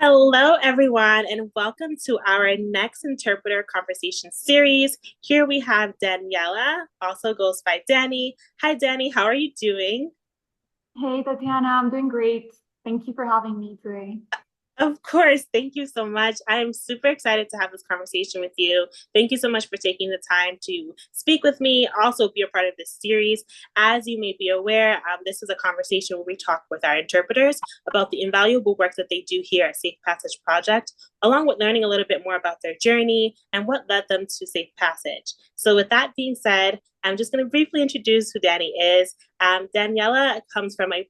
Hello, everyone, and welcome to our next interpreter conversation series. Here we have Daniela, also goes by Dani. Hi, Dani, how are you doing? Hey, Tatiana, I'm doing great. Thank you for having me today. Of course. Thank you so much. I'm super excited to have this conversation with you. Thank you so much for taking the time to speak with me, also be a part of this series. As you may be aware, this is a conversation where we talk with our interpreters about the invaluable work that they do here at Safe Passage Project, along with learning a little bit more about their journey and what led them to Safe Passage. So, with that being said, I'm just going to briefly introduce who Dani is. Daniela comes from a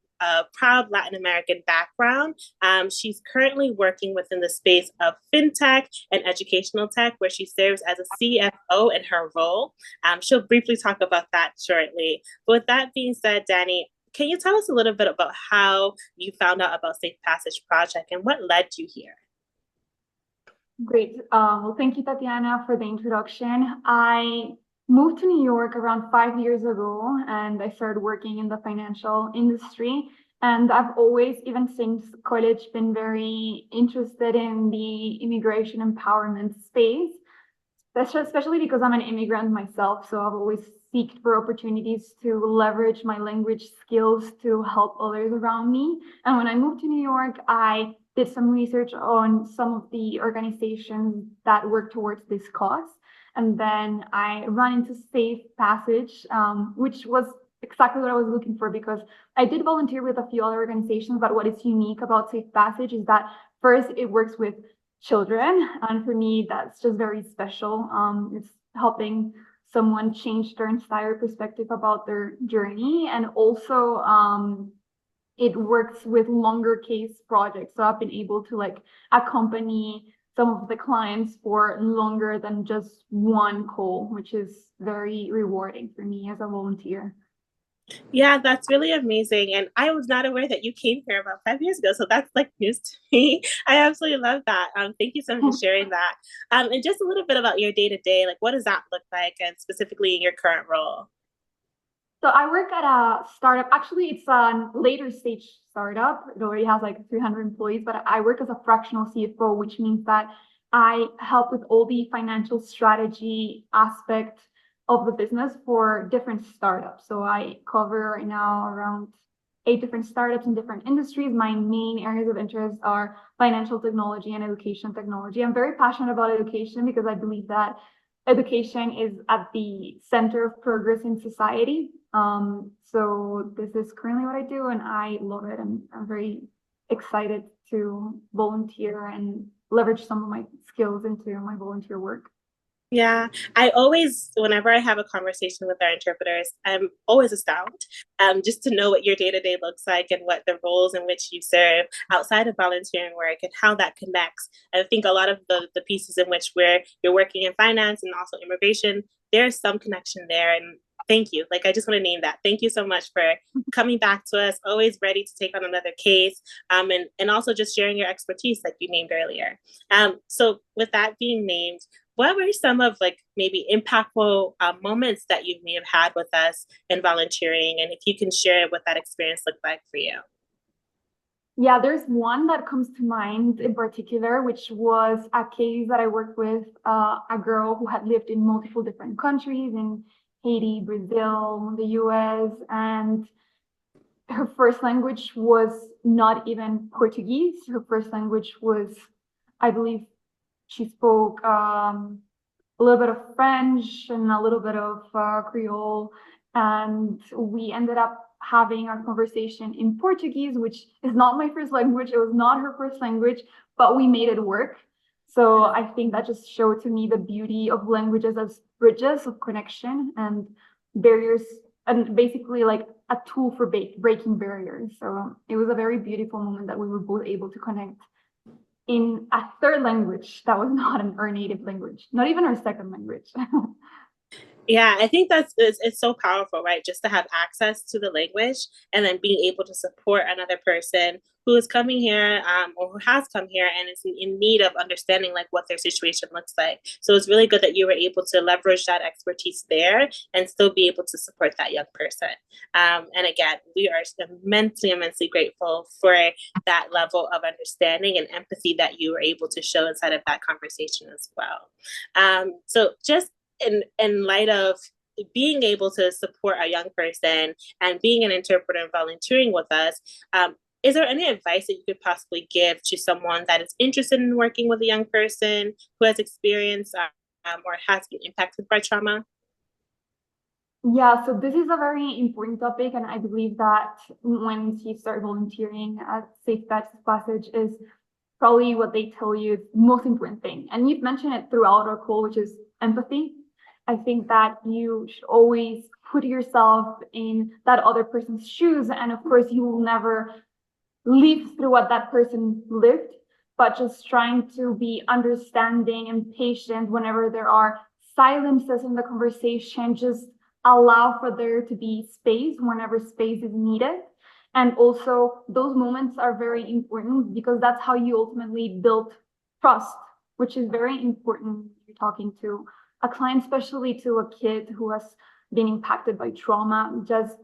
proud Latin American background. She's currently working within the space of fintech and educational tech, where she serves as a CFO in her role. She'll briefly talk about that shortly. But with that being said, Dani, can you tell us a little bit about how you found out about Safe Passage Project and what led you here? Great. Well, thank you, Tatiana, for the introduction. I moved to New York around 5 years ago, and I started working in the financial industry. And I've always, even since college, been very interested in the immigration empowerment space, especially because I'm an immigrant myself. So I've always seeked for opportunities to leverage my language skills to help others around me. And when I moved to New York, I did some research on some of the organizations that work towards this cause. And then I ran into Safe Passage, which was exactly what I was looking for because I did volunteer with a few other organizations. But what is unique about Safe Passage is that first, it works with children. And for me, that's just very special. It's helping someone change their entire perspective about their journey. And also, it works with longer case projects. So I've been able to like accompany some of the clients for longer than just one call, which is very rewarding for me as a volunteer. Yeah, that's really amazing. And I was not aware that you came here about 5 years ago. So that's like news to me. I absolutely love that. Thank you so much for sharing that. And just a little bit about your day to day, like what does that look like, and specifically in your current role? So I work at a startup. Actually, it's a later stage startup. It already has like 300 employees, but I work as a fractional CFO, which means that I help with all the financial strategy aspect of the business for different startups. So I cover right now around 8 different startups in different industries. My main areas of interest are financial technology and education technology. I'm very passionate about education because I believe that education is at the center of progress in society. So this is currently what I do, and I love it. And I'm very excited to volunteer and leverage some of my skills into my volunteer work. Yeah, I always, whenever I have a conversation with our interpreters, I'm always astounded just to know what your day to day looks like and what the roles in which you serve outside of volunteering work and how that connects. I think a lot of the pieces in which you're working in finance and also immigration, there's some connection there. And thank you. Like, I just want to name that. Thank you so much for coming back to us, always ready to take on another case, and also just sharing your expertise, like you named earlier. So, with that being named, what were some of like maybe impactful moments that you may have had with us in volunteering, and if you can share what that experience looked like for you? Yeah, there's one that comes to mind in particular, which was a case that I worked with a girl who had lived in multiple different countries in Haiti, Brazil, the US, and her first language was not even Portuguese. Her first language was, I believe, she spoke a little bit of French and a little bit of Creole. And we ended up having a conversation in Portuguese, which is not my first language. It was not her first language, but we made it work. So I think that just showed to me the beauty of languages as bridges of connection and barriers, and basically like a tool for breaking barriers. So it was a very beautiful moment that we were both able to connect in a third language that was not our native language, not even our second language. Yeah, I think it's so powerful, right? Just to have access to the language and then being able to support another person who is coming here or who has come here and is in need of understanding like what their situation looks like. So it's really good that you were able to leverage that expertise there and still be able to support that young person. And again, we are immensely grateful for that level of understanding and empathy that you were able to show inside of that conversation as well. So just in light of being able to support a young person and being an interpreter and volunteering with us, is there any advice that you could possibly give to someone that is interested in working with a young person who has experienced or has been impacted by trauma? Yeah, so this is a very important topic, and I believe that when you start volunteering at Safe Passage is probably what they tell you is the most important thing. And you've mentioned it throughout our call, which is empathy. I think that you should always put yourself in that other person's shoes. And of course, you will never live through what that person lived, but just trying to be understanding and patient whenever there are silences in the conversation, just allow for there to be space whenever space is needed. And also those moments are very important because that's how you ultimately build trust, which is very important when you're talking to a client, especially to a kid who has been impacted by trauma. Just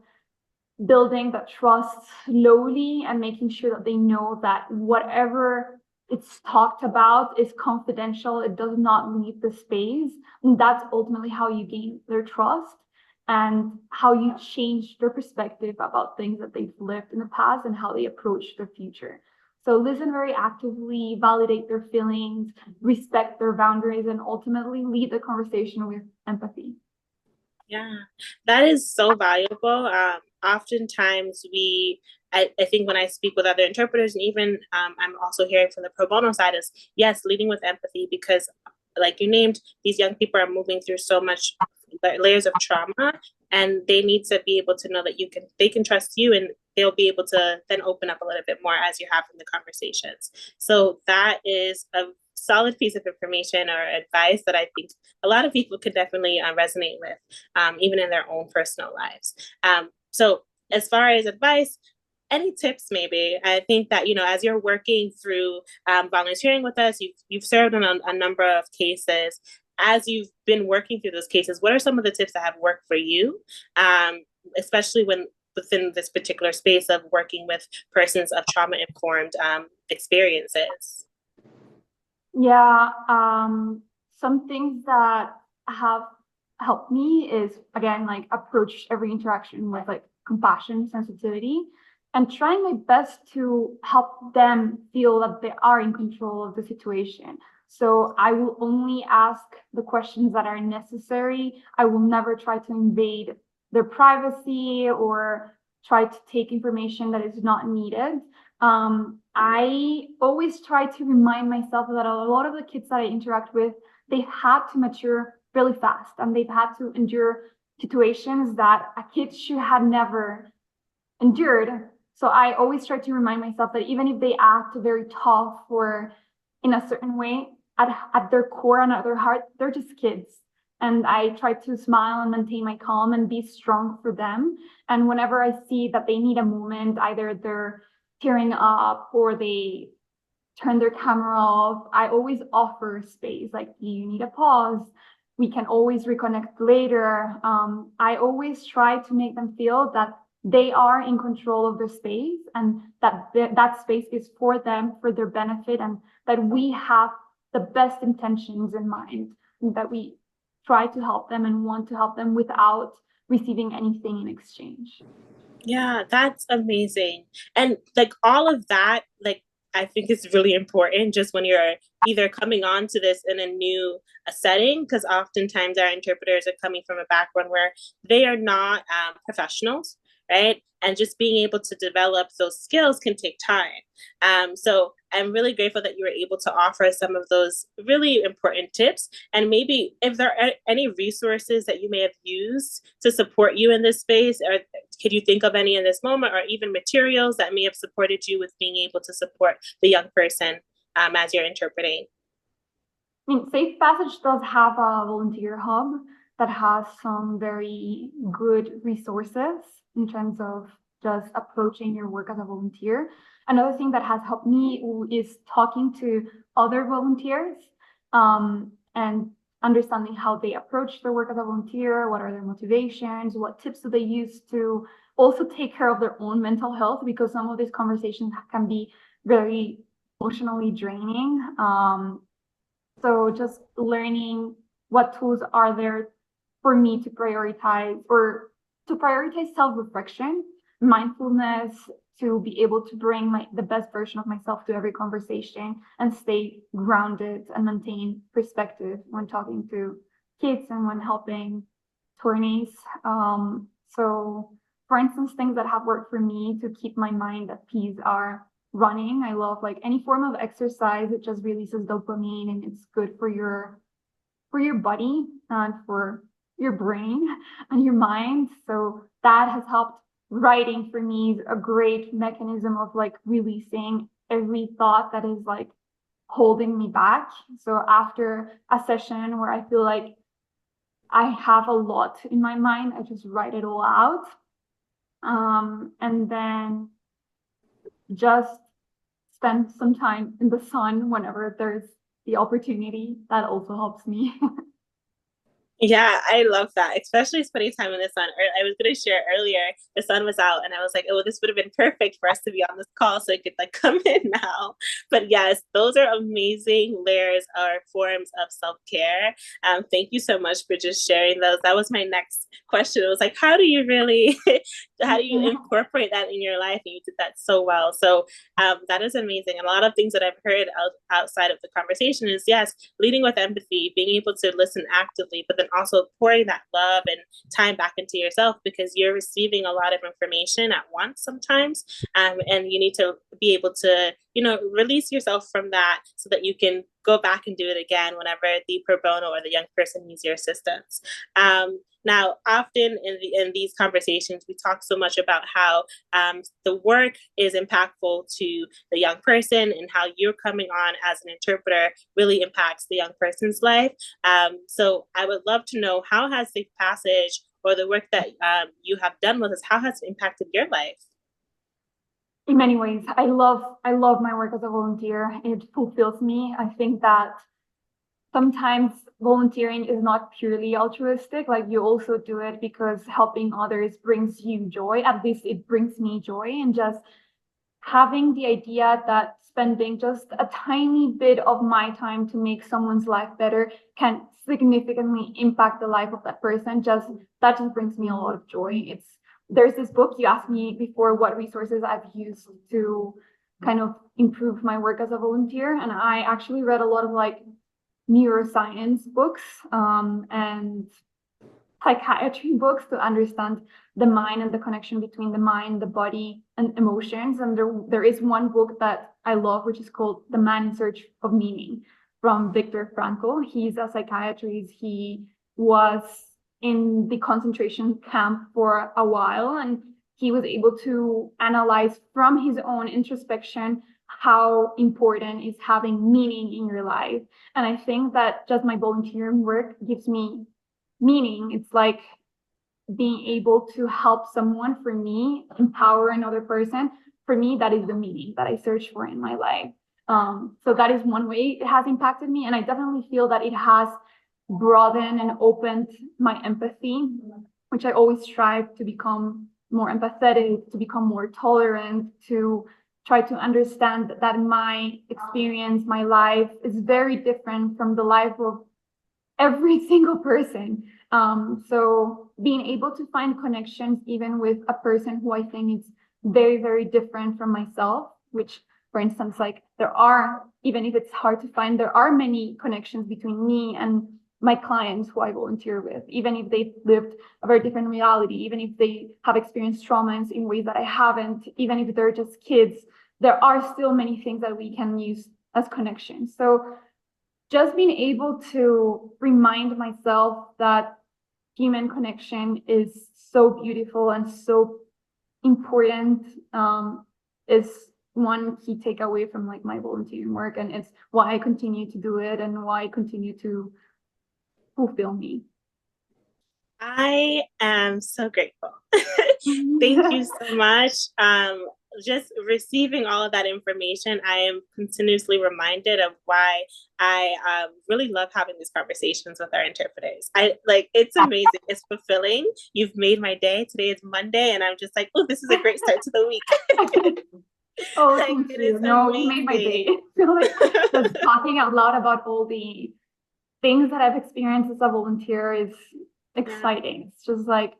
building that trust slowly and making sure that they know that whatever it's talked about is confidential. It does not leave the space. And that's ultimately how you gain their trust and how you change their perspective about things that they've lived in the past and how they approach their future. So listen very actively, validate their feelings, respect their boundaries, and ultimately lead the conversation with empathy. Yeah, that is so valuable. Oftentimes I think when I speak with other interpreters, and even I'm also hearing from the pro bono side, is yes, leading with empathy, because like you named, these young people are moving through so much layers of trauma, and they need to be able to know that they can trust you, and they'll be able to then open up a little bit more as you're having the conversations. So that is a solid piece of information or advice that I think a lot of people could definitely resonate with, even in their own personal lives. So as far as advice, any tips maybe? I think that, as you're working through volunteering with us, you've served on a number of cases. As you've been working through those cases, what are some of the tips that have worked for you, especially within this particular space of working with persons of trauma-informed experiences? Yeah, some things that have helped me is, again, like approach every interaction with like compassion, sensitivity, and trying my best to help them feel that they are in control of the situation. So I will only ask the questions that are necessary. I will never try to invade their privacy or try to take information that is not needed. I always try to remind myself that a lot of the kids that I interact with, they've had to mature really fast and they've had to endure situations that a kid should have never endured. So I always try to remind myself that even if they act very tough or in a certain way, at their core and at their heart, they're just kids. And I try to smile and maintain my calm and be strong for them. And whenever I see that they need a moment, either they're tearing up or they turn their camera off, I always offer space. Like, do you need a pause? We can always reconnect later. I always try to make them feel that they are in control of their space and that that space is for them, for their benefit, and that we have the best intentions in mind, and that we try to help them and want to help them without receiving anything in exchange. Yeah, that's amazing. And like all of that, like I think is really important just when you're either coming on to this in a new setting, because oftentimes our interpreters are coming from a background where they are not professionals, right? And just being able to develop those skills can take time. So I'm really grateful that you were able to offer some of those really important tips. And maybe if there are any resources that you may have used to support you in this space, or could you think of any in this moment, or even materials that may have supported you with being able to support the young person as you're interpreting? I mean, Safe Passage does have a volunteer hub that has some very good resources in terms of just approaching your work as a volunteer. Another thing that has helped me is talking to other volunteers, and understanding how they approach their work as a volunteer, what are their motivations, what tips do they use to also take care of their own mental health, because some of these conversations can be very emotionally draining. So just learning what tools are there for me to prioritize, or to prioritize self-reflection, mindfulness, to be able to bring the best version of myself to every conversation and stay grounded and maintain perspective when talking to kids and when helping attorneys. So for instance, things that have worked for me to keep my mind at peace are running. I love like any form of exercise. It just releases dopamine and it's good for your body and for your brain and your mind. So that has helped. Writing for me is a great mechanism of like releasing every thought that is like holding me back. So after a session where I feel like I have a lot in my mind, I just write it all out. And then just spend some time in the sun whenever there's the opportunity. That also helps me. Yeah, I love that, especially spending time in the sun. I was going to share earlier, the sun was out, and I was like, oh, this would have been perfect for us to be on this call so I could like come in now. But yes, those are amazing layers or forms of self-care. Thank you so much for just sharing those. That was my next question. It was like, how do you really, how do you incorporate that in your life? And you did that so well. So that is amazing. And a lot of things that I've heard outside of the conversation is, yes, leading with empathy, being able to listen actively, but then also pouring that love and time back into yourself, because you're receiving a lot of information at once sometimes, and you need to be able to release yourself from that so that you can go back and do it again whenever the pro bono or the young person needs your assistance. Now, often in these conversations, we talk so much about how the work is impactful to the young person, and how you're coming on as an interpreter really impacts the young person's life. So I would love to know, how has the passage or the work that you have done with us, how has it impacted your life? In many ways, I love my work as a volunteer. It fulfills me. I think that sometimes volunteering is not purely altruistic. Like, you also do it because helping others brings you joy. At least it brings me joy. And just having the idea that spending just a tiny bit of my time to make someone's life better can significantly impact the life of that person, that just brings me a lot of joy. There's this book, you asked me before what resources I've used to kind of improve my work as a volunteer. And I actually read a lot of like neuroscience books, and psychiatry books to understand the mind and the connection between the mind, the body, and emotions. And there is one book that I love, which is called The Man in Search of Meaning, from Viktor Frankl. He's a psychiatrist. He was in the concentration camp for a while, and he was able to analyze from his own introspection how important is having meaning in your life. And I think that just my volunteering work gives me meaning. It's like being able to help someone, for me, empower another person. For me, that is the meaning that I search for in my life. So that is one way it has impacted me. And I definitely feel that it has broadened and opened my empathy, which I always strive to become more empathetic, to become more tolerant, to try to understand that my experience, my life is very different from the life of every single person. So being able to find connections even with a person who I think is very, very different from myself, which, for instance, like even if it's hard to find, there are many connections between me and my clients who I volunteer with, even if they've lived a very different reality, even if they have experienced traumas in ways that I haven't, even if they're just kids, there are still many things that we can use as connections. So just being able to remind myself that human connection is so beautiful and so important, is one key takeaway from like my volunteering work, and it's why I continue to do it and why I continue to fulfill me. I am so grateful. Thank you so much. Just receiving all of that information, I am continuously reminded of why I really love having these conversations with our interpreters. I like it's amazing. It's fulfilling. You've made my day. Today is Monday, and I'm just like, oh, this is a great start to the week. Oh, Like thank it you. is No, you made my day. amazing. I feel like just talking out loud about all the things that I've experienced as a volunteer is Yeah. exciting. It's just like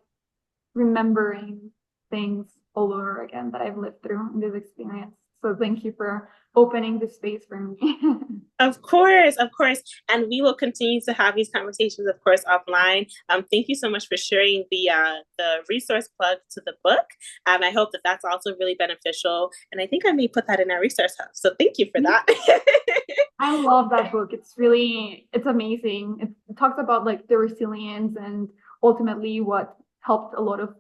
remembering things all over again that I've lived through in this experience. So thank you for opening this space for me. Of course, of course. And we will continue to have these conversations, of course, offline. Thank you so much for sharing the resource plug to the book. I hope that that's also really beneficial. And I think I may put that in our resource hub. So thank you for that. I love that book. It's amazing. It talks about like the resilience and ultimately what helped a lot of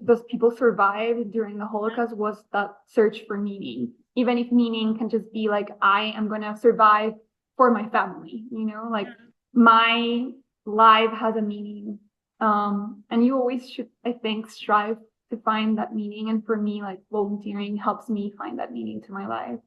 those people survive during the Holocaust was that search for meaning. Even if meaning can just be like, I am gonna survive for my family, like my life has a meaning. And you always should, I think, strive to find that meaning. And for me, like volunteering helps me find that meaning to my life.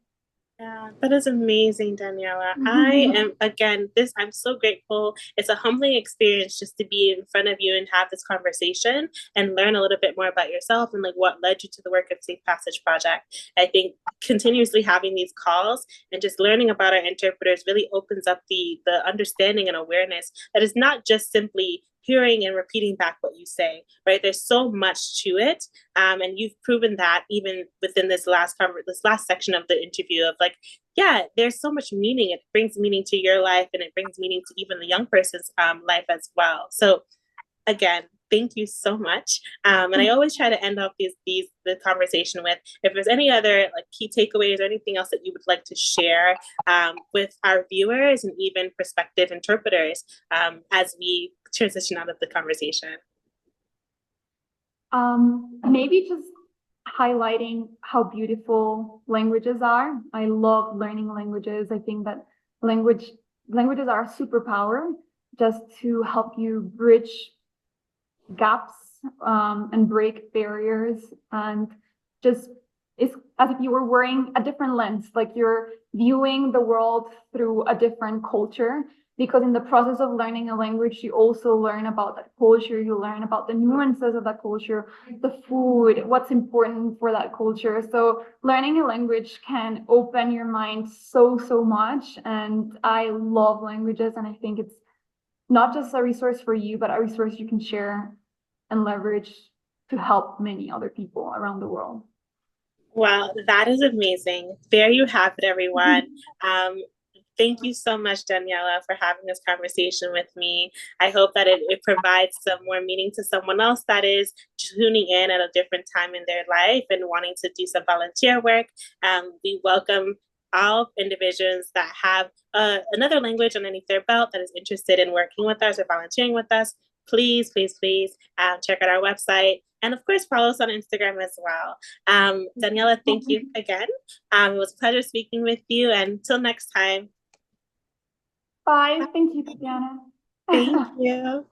Yeah, that is amazing, Daniela. I am, again, I'm so grateful. It's a humbling experience just to be in front of you and have this conversation and learn a little bit more about yourself and like what led you to the work of Safe Passage Project. I think continuously having these calls and just learning about our interpreters really opens up the understanding and awareness that is not just simply hearing and repeating back what you say, right? There's so much to it. And you've proven that even within this last section of the interview of like, yeah, there's so much meaning. It brings meaning to your life and it brings meaning to even the young person's life as well. So again, thank you so much. And I always try to end off the conversation with if there's any other like key takeaways or anything else that you would like to share with our viewers and even prospective interpreters as we transition out of the conversation. Maybe just highlighting how beautiful languages are. I love learning languages. I think that languages are a superpower just to help you bridge gaps and break barriers, and just it's as if you were wearing a different lens, like you're viewing the world through a different culture, because in the process of learning a language you also learn about that culture, you learn about the nuances of that culture, the food, what's important for that culture. So learning a language can open your mind so much, and I love languages, and I think it's not just a resource for you, but a resource you can share and leverage to help many other people around the world. Wow, that is amazing. There you have it, everyone. Thank you so much, Daniela, for having this conversation with me. I hope that it provides some more meaning to someone else that is tuning in at a different time in their life and wanting to do some volunteer work. We welcome all individuals that have another language underneath their belt that is interested in working with us or volunteering with us. Please, please, please check out our website. And of course, follow us on Instagram as well. Daniela, thank you again. It was a pleasure speaking with you. And until next time. Bye. Thank you, Tatiana. Thank you.